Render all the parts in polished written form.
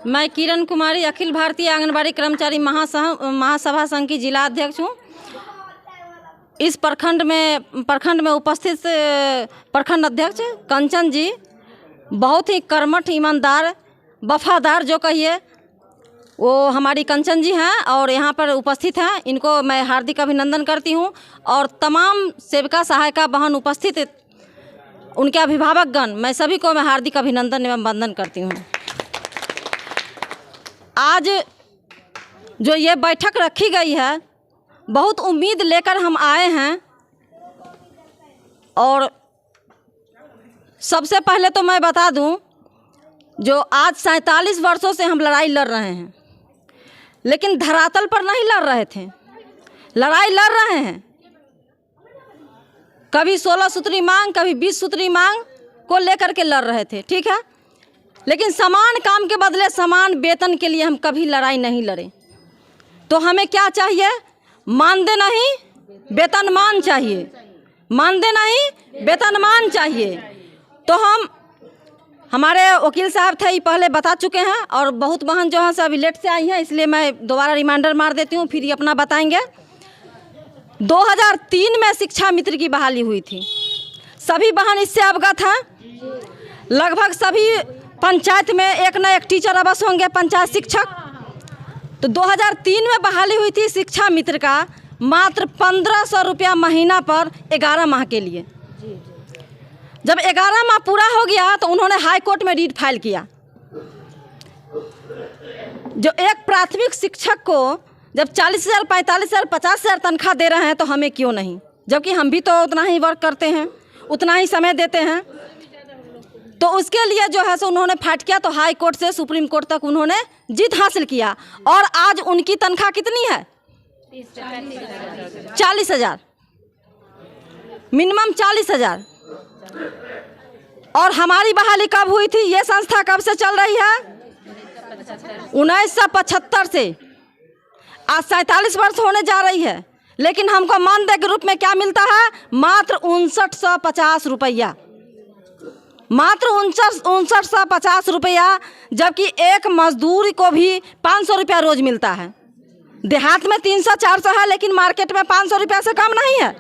मैं किरण कुमारी अखिल भारतीय आंगनबाड़ी कर्मचारी महासभा संघ की जिला अध्यक्ष हूँ। इस प्रखंड में उपस्थित प्रखंड अध्यक्ष कंचन जी बहुत ही कर्मठ, ईमानदार, वफादार जो कहिए वो हमारी कंचन जी हैं और यहाँ पर उपस्थित हैं। इनको मैं हार्दिक अभिनंदन करती हूँ और तमाम सेविका सहायिका बहन उपस्थित, उनके अभिभावकगण, मैं सभी को मैं हार्दिक अभिनंदन एवं वंदन करती हूँ। आज जो ये बैठक रखी गई है, बहुत उम्मीद लेकर हम आए हैं और सबसे पहले तो मैं बता दूं, जो आज 47 वर्षों से हम लड़ाई लड़ रहे हैं, लेकिन धरातल पर नहीं लड़ रहे थे, लड़ाई लड़ रहे हैं। कभी 16 सूत्री मांग, कभी 20 सूत्री मांग को लेकर के लड़ रहे थे, ठीक है। लेकिन समान काम के बदले समान वेतन के लिए हम कभी लड़ाई नहीं लड़े। तो हमें क्या चाहिए? मानदेय नहीं, वेतनमान चाहिए। मानदेय नहीं, वेतनमान चाहिए। तो हमारे वकील साहब थे, पहले बता चुके हैं और बहुत बहन जो है से अभी लेट से आई हैं, इसलिए मैं दोबारा रिमाइंडर मार देती हूँ, फिर ये अपना बताएंगे। 2003 में शिक्षा मित्र की बहाली हुई थी। सभी बहन इससे अवगत हैं। लगभग सभी पंचायत में एक न एक टीचर अवश्य होंगे, पंचायत शिक्षक। तो 2003 में बहाली हुई थी शिक्षा मित्र का, मात्र 1500 रुपया महीना पर 11 माह के लिए। जब 11 माह पूरा हो गया तो उन्होंने हाई कोर्ट में रीट फाइल किया। जो एक प्राथमिक शिक्षक को जब 40,000, 45,000, 50,000 तनख्वाह दे रहे हैं तो हमें क्यों नहीं, जबकि हम भी तो उतना ही वर्क करते हैं, उतना ही समय देते हैं। तो उसके लिए जो है सो उन्होंने फाइट किया, तो हाई कोर्ट से सुप्रीम कोर्ट तक उन्होंने जीत हासिल किया और आज उनकी तनख्वाह कितनी है? 40,000, मिनिमम 40,000। और हमारी बहाली कब हुई थी? ये संस्था कब से चल रही है? 1975 से। आज 47 वर्ष होने जा रही है, लेकिन हमको मानदेय के रूप में क्या मिलता है? मात्र 5950 रुपया, मात्र 5950 रुपया, जबकि एक मजदूर को भी 500 रुपया रोज मिलता है। देहात में 300-400 है, लेकिन मार्केट में 500 रुपया से कम नहीं है।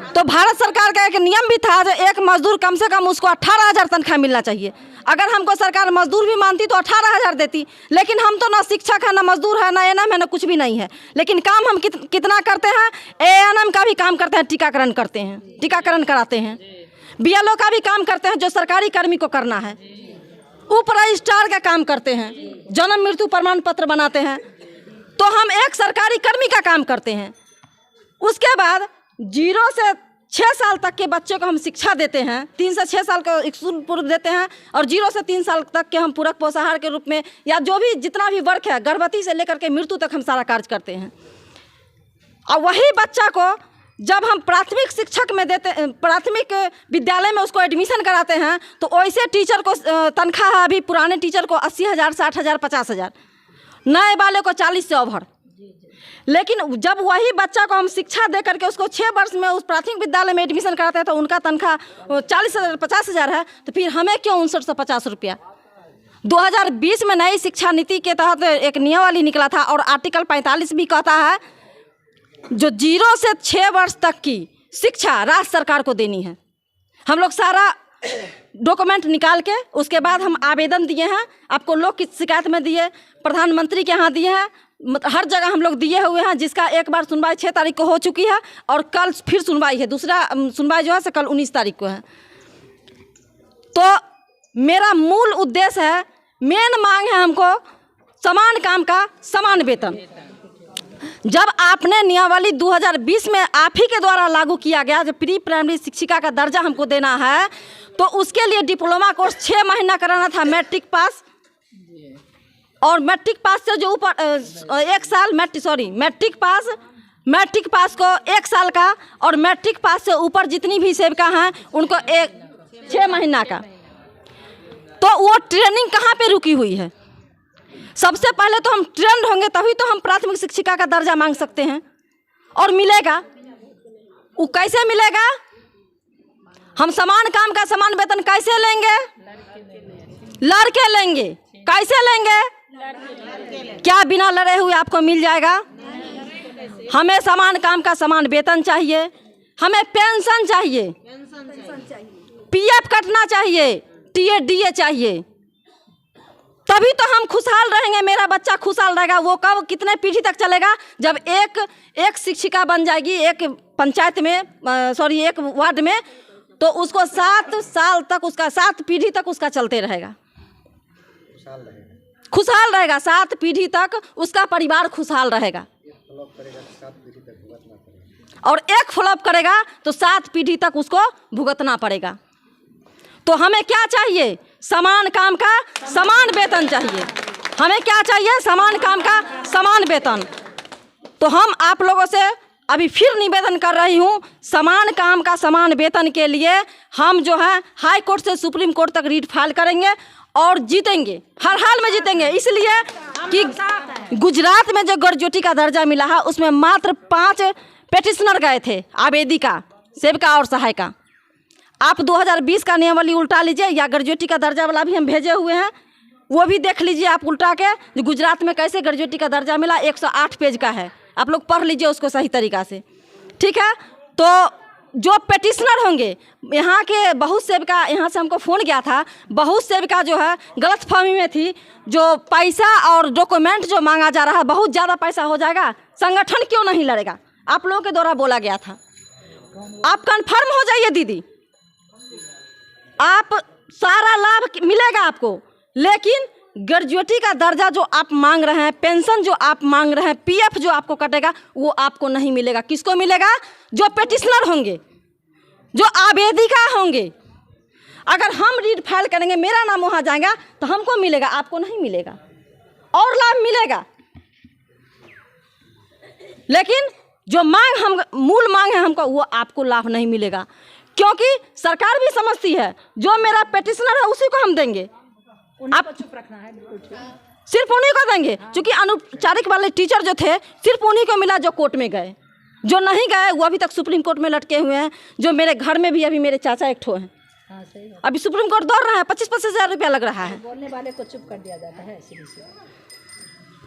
तो भारत सरकार का एक नियम भी था, जो एक मजदूर कम से कम उसको 18,000 तनख्वाह मिलना चाहिए। अगर हमको सरकार मजदूर भी मानती तो 18,000 देती, लेकिन हम तो ना शिक्षक है, ना मजदूर है, ना एएनएम है, ना कुछ भी नहीं है। लेकिन काम हम कितना करते हैं? एएनएम का भी काम करते हैं, टीकाकरण करते हैं, टीकाकरण कराते हैं। बीएलओ का भी काम करते हैं, जो सरकारी कर्मी को करना है। उप रजिस्ट्रार का काम करते हैं, जन्म मृत्यु प्रमाण पत्र बनाते हैं। तो हम एक सरकारी कर्मी का काम करते हैं। उसके बाद 0 से 6 साल तक के बच्चे को हम शिक्षा देते हैं, 3 से 6 साल को स्कूल पूर्व देते हैं, और 0 से 3 साल तक के हम पूरक पोषाहार के रूप में, या जो भी जितना भी वर्क है, गर्भवती से लेकर के मृत्यु तक हम सारा कार्य करते हैं। और वही बच्चा को जब हम प्राथमिक शिक्षक में देते, प्राथमिक विद्यालय में उसको एडमिशन कराते हैं, तो वैसे टीचर को तनख्वाह है अभी पुराने टीचर को 80,000, 60,000, 50,000, नए वाले को 40 से ओवर। लेकिन जब वही बच्चा को हम शिक्षा दे करके उसको 6 वर्ष में उस प्राथमिक विद्यालय में एडमिशन कराते हैं, तो उनका तनख्वाह 40,000, 50,000 है। तो फिर हमें क्यों 5950 रुपया? 2020 में नई शिक्षा नीति के तहत एक नियमावली निकला था, और आर्टिकल 45 भी कहता है जो 0 से 6 वर्ष तक की शिक्षा राज्य सरकार को देनी है। हम लोग सारा डॉक्यूमेंट निकाल के उसके बाद हम आवेदन दिए हैं, आपको लोक की शिकायत में दिए, प्रधानमंत्री के यहाँ दिए हैं, हर जगह हम लोग दिए हुए हैं, जिसका एक बार सुनवाई 6 तारीख को हो चुकी है और कल फिर सुनवाई है। दूसरा सुनवाई जो है से कल 19 तारीख को है। तो मेरा मूल उद्देश्य है, मेन मांग है हमको समान काम का समान वेतन। जब आपने नियमावली 2020 में आप ही के द्वारा लागू किया गया, जो प्री प्राइमरी शिक्षिका का दर्जा हमको देना है, तो उसके लिए डिप्लोमा कोर्स 6 महीना कराना था, मैट्रिक पास, और मैट्रिक पास से जो ऊपर 1 साल मैट्रिक पास को 1 साल का, और मैट्रिक पास से ऊपर जितनी भी सेविका हैं उनको 6 महीना का। तो वो ट्रेनिंग कहाँ पे रुकी हुई है? सबसे पहले तो हम ट्रेंड होंगे, तभी तो हम प्राथमिक शिक्षिका का दर्जा मांग सकते हैं, और मिलेगा। वो कैसे मिलेगा? हम समान काम का समान वेतन कैसे लेंगे? लड़के लेंगे। कैसे लेंगे? क्या बिना लड़े हुए आपको मिल जाएगा? हमें समान काम का समान वेतन चाहिए, हमें पेंशन चाहिए, पीएफ कटना चाहिए, टीए चाहिए, तभी तो हम खुशहाल रहेंगे। मेरा बच्चा खुशहाल रहेगा। वो कब कितने पीढ़ी तक चलेगा? जब एक शिक्षिका बन जाएगी एक पंचायत में, एक वार्ड में, तो उसको 7 साल तक, उसका 7 पीढ़ी तक उसका चलते रहेगा, खुशहाल रहेगा। 7 पीढ़ी तक उसका परिवार खुशहाल रहेगा। और एक फ्लॉप करेगा तो 7 पीढ़ी तक उसको भुगतना पड़ेगा। तो हमें क्या चाहिए? समान काम का समान वेतन चाहिए। हमें क्या चाहिए? समान काम का समान वेतन। तो हम आप लोगों से अभी फिर निवेदन कर रही हूँ, समान काम का समान वेतन के लिए हम जो है हाई कोर्ट से सुप्रीम कोर्ट तक रीट फाइल करेंगे और जीतेंगे, हर हाल में जीतेंगे। इसलिए कि गुजरात में जो ग्रेजुएटी का दर्जा मिला है उसमें मात्र 5 पेटिशनर गए थे, आवेदिका, सेविका और सहायिका। आप 2020 का नियमावली उल्टा लीजिए, या ग्रेजुएटी का दर्जा वाला भी हम भेजे हुए हैं, वो भी देख लीजिए आप उल्टा के। गुजरात में कैसे ग्रेजुएटी का दर्जा मिला, 108 पेज का है, आप लोग पढ़ लीजिए उसको सही तरीक़ा से, ठीक है। तो जो पेटिशनर होंगे, यहाँ के बहुत सेविका, यहाँ से हमको फ़ोन गया था, बहुत सेविका जो है गलतफहमी में थी। जो पैसा और डॉक्यूमेंट जो मांगा जा रहा है, बहुत ज़्यादा पैसा हो जाएगा, संगठन क्यों नहीं लड़ेगा, आप लोगों के द्वारा बोला गया था। आप कन्फर्म हो जाइए दीदी, आप सारा लाभ मिलेगा आपको, लेकिन ग्रेजुएटी का दर्जा जो आप मांग रहे हैं, पेंशन जो आप मांग रहे हैं, पीएफ जो आपको कटेगा, वो आपको नहीं मिलेगा। किसको मिलेगा? जो पेटिशनर होंगे, जो आवेदिका होंगे। अगर हम रीट फाइल करेंगे, मेरा नाम वहाँ जाएगा तो हमको मिलेगा, आपको नहीं मिलेगा, और लाभ मिलेगा। लेकिन जो मांग हम मूल मांग है हमको, वो आपको लाभ नहीं मिलेगा, क्योंकि सरकार भी समझती है जो मेरा पेटिशनर है उसी को हम देंगे। आप चुप रखना है, सिर्फ उन्हीं को देंगे। क्योंकि अनौपचारिक वाले टीचर जो थे सिर्फ उन्हीं को मिला जो कोर्ट में गए, जो नहीं गए वो अभी तक सुप्रीम कोर्ट में लटके हुए हैं। जो मेरे घर में भी अभी मेरे चाचा एक ठो हैं, अभी सुप्रीम कोर्ट दौड़ रहा है, 25-25 हज़ार रुपया लग रहा है। बोलने वाले को चुप कर दिया जाता है।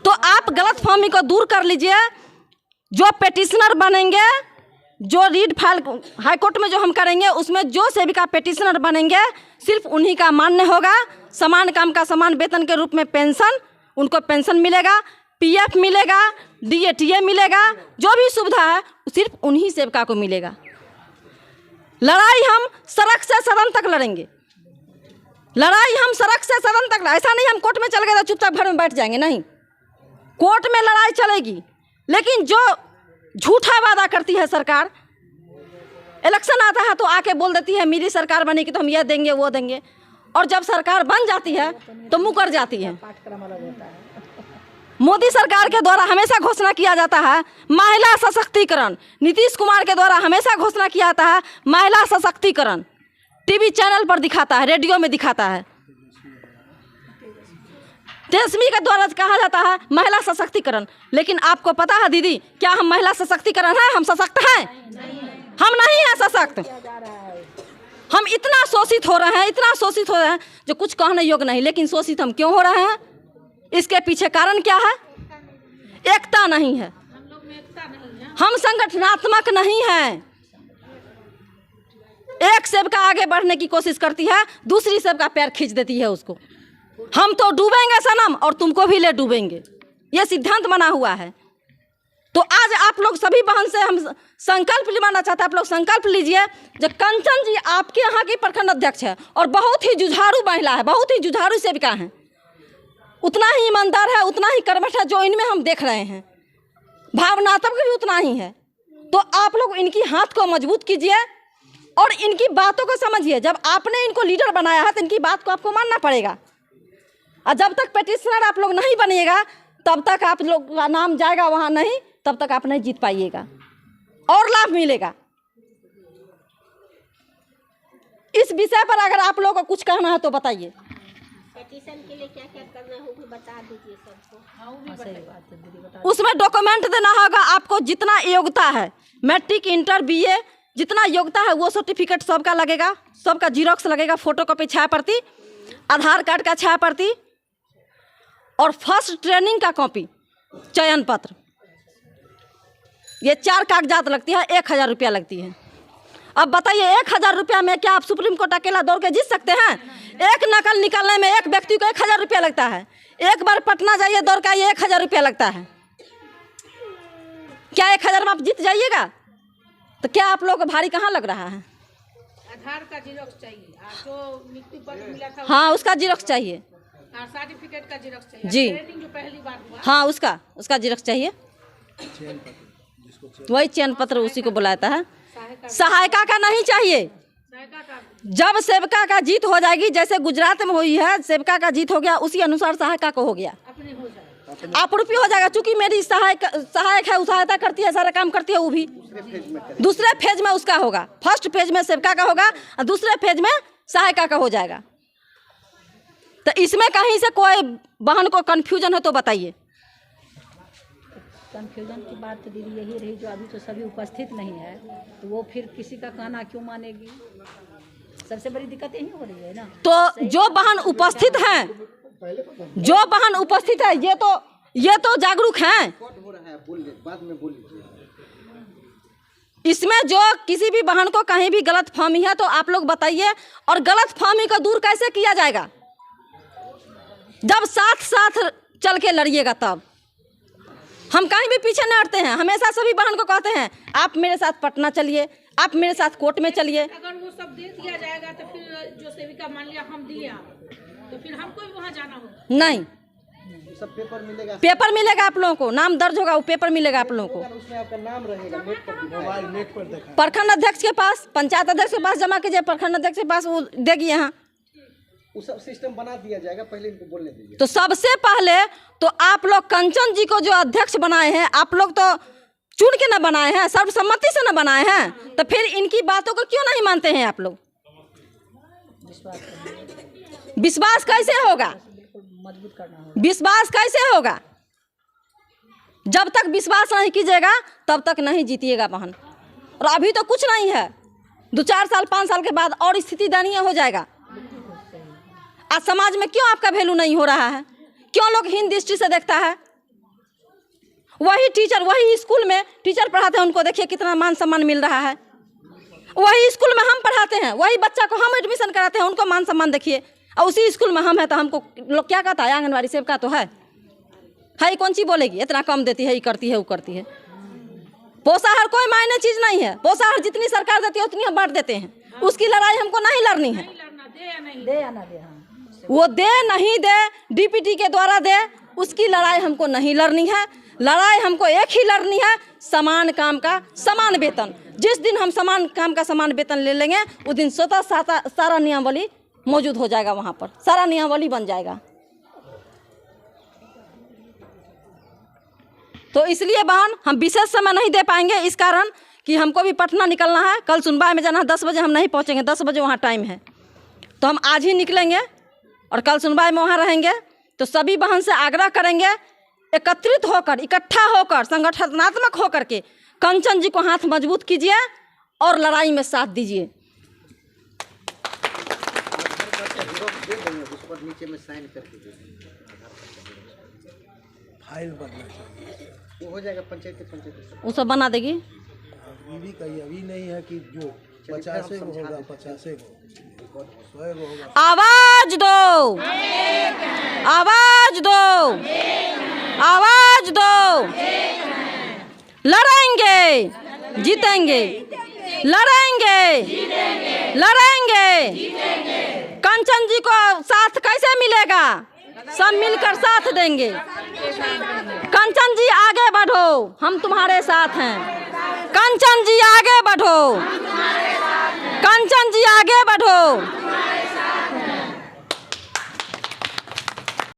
तो आप गलतफहमी को दूर कर लीजिए। जो पेटिशनर बनेंगे, जो रीट फाइल हाई कोर्ट में जो हम करेंगे, उसमें जो सेविका पेटिशनर बनेंगे सिर्फ उन्हीं का मान्य होगा। समान काम का समान वेतन के रूप में पेंशन, उनको पेंशन मिलेगा, पीएफ मिलेगा, डीए मिलेगा, जो भी सुविधा है सिर्फ उन्हीं सेविका को मिलेगा। लड़ाई हम सड़क से सदन तक लड़ेंगे, लड़ाई हम सड़क से सदन तक। ऐसा नहीं हम कोर्ट में चल गए तो चुपचाप घर में बैठ जाएंगे, नहीं, कोर्ट में लड़ाई चलेगी। लेकिन जो झूठा वादा करती है सरकार, इलेक्शन आता है तो आके बोल देती है मेरी सरकार बनेगी तो हम ये देंगे वो देंगे, और जब सरकार बन जाती है तो मुकर जाती है। मोदी सरकार के द्वारा हमेशा घोषणा किया जाता है महिला सशक्तिकरण, नीतीश कुमार के द्वारा हमेशा घोषणा किया जाता है महिला सशक्तिकरण, टीवी चैनल पर दिखाता है, रेडियो में दिखाता है। तेजस्वी के द्वारा कहा जाता है महिला सशक्तिकरण, लेकिन आपको पता है दीदी, क्या हम महिला सशक्तिकरण है? हम सशक्त हैं? हम नहीं हैं सशक्त। हम इतना शोषित हो रहे हैं, इतना शोषित हो रहे हैं जो कुछ कहने योग्य नहीं। लेकिन शोषित हम क्यों हो रहे हैं? इसके पीछे कारण क्या है? एकता नहीं है, हम संगठनात्मक नहीं हैं। एक सेवका आगे बढ़ने की कोशिश करती है, दूसरी सेवका पैर खींच देती है उसको। हम तो डूबेंगे सनम और तुमको भी ले डूबेंगे, ये सिद्धांत बना हुआ है। तो आज आप लोग सभी बहन से हम संकल्प लेना चाहते हैं, आप लोग संकल्प लीजिए। जो कंचन जी आपके यहाँ की प्रखंड अध्यक्ष है और बहुत ही जुझारू महिला है, बहुत ही जुझारू सेविका है, उतना ही ईमानदार है, उतना ही कर्मठ है जो इनमें हम देख रहे हैं, भावनात्मक भी उतना ही है। तो आप लोग इनकी हाथ को मजबूत कीजिए और इनकी बातों को समझिए। जब आपने इनको लीडर बनाया है तो इनकी बात को आपको मानना पड़ेगा, और जब तक पेटिशनर आप लोग नहीं बनिएगा तब तक आप लोग का नाम जाएगा वहाँ नहीं, तब तक आप नहीं जीत पाइएगा और लाभ मिलेगा। इस विषय पर अगर आप लोगों को कुछ कहना है तो बताइए। पेटिशन के लिए क्या क्या करना होगा बता दीजिए सबको। उसमें डॉक्यूमेंट देना होगा आपको, जितना योग्यता है, मैट्रिक, इंटर, बीए, जितना योग्यता है वो सर्टिफिकेट सबका लगेगा, सबका जीरोक्स लगेगा, फोटोकॉपी छाया प्रति, आधार कार्ड का छाया प्रति और फर्स्ट ट्रेनिंग का कॉपी, चयन पत्र, ये 4 कागजात लगती है, 1000 रुपया लगती है। अब बताइए 1000 रुपया में क्या आप सुप्रीम कोर्ट अकेला दौड़ के जीत सकते हैं? एक नकल निकालने में एक व्यक्ति को 1000 रुपया लगता है। एक बार पटना जाइए दौड़ का, ये 1000 रुपया लगता है। क्या 1000 में आप जीत जाइएगा? तो क्या आप लोगों को भारी कहाँ लग रहा है? आधार का जीरोक्स चाहिए, जो मृत्यु पत्र मिला था हाँ, उसका जीरोक्स चाहिए, और सर्टिफिकेट का जीरोक्स चाहिए जी। ट्रेनिंग जो पहली बार हुआ हाँ, उसका जीरोक्स चाहिए, वही चयन पत्र उसी को बुलाता है। सहायिका का नहीं चाहिए। सहायता का जब सेविका का जीत हो जाएगी, जैसे गुजरात में हुई है, सेविका का जीत हो गया, उसी अनुसार सहायिका को हो गया, अपने हो जाए। आपूर्ति हो जाएगा। चूंकि मेरी सहायक है, वो सहायता करती है, सारा काम करती है, वो भी दूसरे फेज में उसका होगा। फर्स्ट फेज में सेविका का होगा और दूसरे फेज में सहायिका का हो जाएगा। तो इसमें कहीं से कोई बहन को कंफ्यूजन है तो बताइए। कन्फ्यूजन की बात तो दीदी यही रही, जो अभी तो सभी उपस्थित नहीं है, तो वो फिर किसी का कहना क्यों मानेगी? सबसे बड़ी दिक्कत यही हो रही है ना। तो जो बहन उपस्थित हैं, जो बहन उपस्थित है, ये तो जागरूक हैं। इसमें जो किसी भी बहन को कहीं भी गलत फहमी है तो आप लोग बताइए, और गलत फहमी को दूर कैसे किया जाएगा? जब साथ साथ चल के लड़िएगा तब। हम कहीं भी पीछे नहीं हटते हैं, हमेशा सभी बहन को कहते हैं आप मेरे साथ पटना चलिए, आप मेरे साथ कोर्ट में चलिए। अगर वो सब दे दिया जाएगा तो फिर जो सेविका मान लिया हम दिए आप, तो फिर हमको भी वहाँ जाना होगा? नहीं, सब पेपर मिलेगा आप लोगों को, नाम दर्ज होगा, वो पेपर मिलेगा आप लोगों को। उसमें आपका नाम रहेगा, नेट पर देखा। प्रखंड अध्यक्ष के पास, पंचायत अध्यक्ष के पास जमा कीजिए, प्रखंड अध्यक्ष के पास वो देगी यहाँ। वो सब सिस्टम बना दिया जाएगा, पहले इनको बोलने दीजिए। तो सबसे पहले तो आप लोग कंचन जी को जो अध्यक्ष बनाए हैं, आप लोग तो चुन के न बनाए हैं, सर्वसम्मति से न बनाए हैं, तो फिर इनकी बातों को क्यों नहीं मानते हैं आप लोग? विश्वास कैसे होगा? मजबूत करना होगा। विश्वास कैसे होगा? जब तक विश्वास नहीं कीजिएगा तब तक नहीं जीतिएगा बहन। और अभी तो कुछ नहीं है, 2-4 साल 5 साल के बाद और स्थिति दयनीय हो जाएगा। आज समाज में क्यों आपका वैल्यू नहीं हो रहा है? क्यों लोग हीन दृष्टि से देखता है? वही टीचर, वही स्कूल में टीचर पढ़ाते हैं, उनको देखिए कितना मान सम्मान मिल रहा है। वही स्कूल में हम पढ़ाते हैं, वही बच्चा को हम एडमिशन कराते हैं, उनको मान सम्मान देखिए। और उसी स्कूल में हम है तो हमको लोग क्या कहता है? आंगनबाड़ी सेविका तो है, कौन सी बोलेगी इतना कम देती है, ये करती है, वो करती है। पोषाहार कोई मायने चीज नहीं है। पोषाहार जितनी सरकार देती है उतनी हम बांट देते हैं। उसकी लड़ाई हमको नहीं लड़नी है। दे या ना दे, हाँ। वो दे नहीं दे, डीपीटी के द्वारा दे, उसकी लड़ाई हमको नहीं लड़नी है। लड़ाई हमको एक ही लड़नी है, समान काम का समान वेतन। जिस दिन हम समान काम का समान वेतन ले लेंगे उस दिन स्वतः सारा नियमावली मौजूद हो जाएगा, वहाँ पर सारा नियमावली बन जाएगा। तो इसलिए बहन हम विशेष समय नहीं दे पाएंगे, इस कारण कि हमको भी पटना निकलना है, कल सुनवाई में जाना है। 10 बजे हम नहीं पहुँचेंगे, 10 बजे वहाँ टाइम है, तो हम आज ही निकलेंगे और कल सुनवाई में वहाँ रहेंगे। तो सभी बहन से आग्रह करेंगे, एकत्रित होकर, इकट्ठा होकर, संगठनात्मक होकर के कंचन जी को हाथ मजबूत कीजिए और लड़ाई में साथ दीजिए। नीचे में साइन करके फाइल बनना चाहिए, वो हो जाएगा। पंचायत वो सब बना देगी। अभी का अभी नहीं है कि जो 50 को होगा 50 को 100 को होगा। आवाज दो, आवाज दो, आवाज दो। लड़ेंगे, जीतेंगे, लड़ेंगे, लड़ेंगे। कंचन जी को साथ कैसे मिलेगा? सब मिलकर साथ देंगे। कंचन जी आगे बढ़ो, हम तुम्हारे साथ हैं। कंचन जी आगे बढ़ो, कंचन जी आगे बढ़ो।